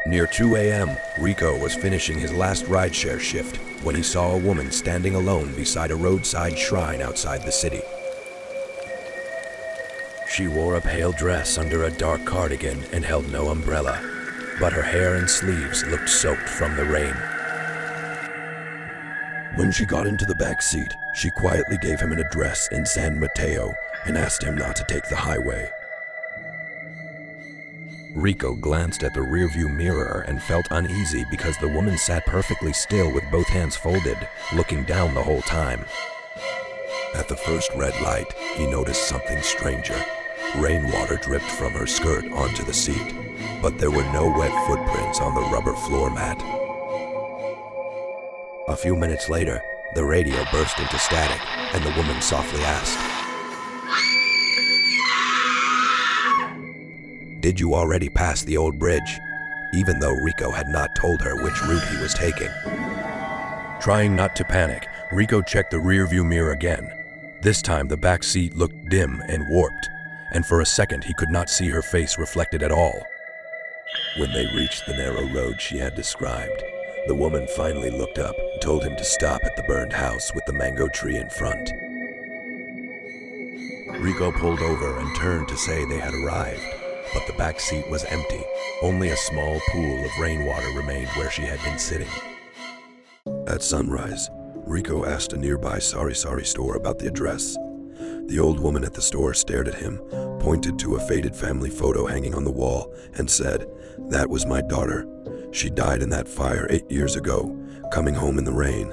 Near 2 a.m., Rico was finishing his last rideshare shift when he saw a woman standing alone beside a roadside shrine outside the city. She wore a pale dress under a dark cardigan and held no umbrella, but her hair and sleeves looked soaked from the rain. When she got into the back seat, she quietly gave him an address in San Mateo and asked him not to take the highway. Rico glanced at the rearview mirror and felt uneasy because the woman sat perfectly still with both hands folded, looking down the whole time. At the first red light, he noticed something stranger. Rainwater dripped from her skirt onto the seat, but there were no wet footprints on the rubber floor mat. A few minutes later, the radio burst into static, and the woman softly asked, "Did you already pass the old bridge?" Even though Rico had not told her which route he was taking. Trying not to panic, Rico checked the rearview mirror again. This time the back seat looked dim and warped, and for a second he could not see her face reflected at all. When they reached the narrow road she had described, the woman finally looked up and told him to stop at the burned house with the mango tree in front. Rico pulled over and turned to say they had arrived, but the back seat was empty. Only a small pool of rainwater remained where she had been sitting. At sunrise, Rico asked a nearby Sari store about the address. The old woman at the store stared at him, pointed to a faded family photo hanging on the wall, and said, "That was my daughter. She died in that fire 8 years ago, coming home in the rain."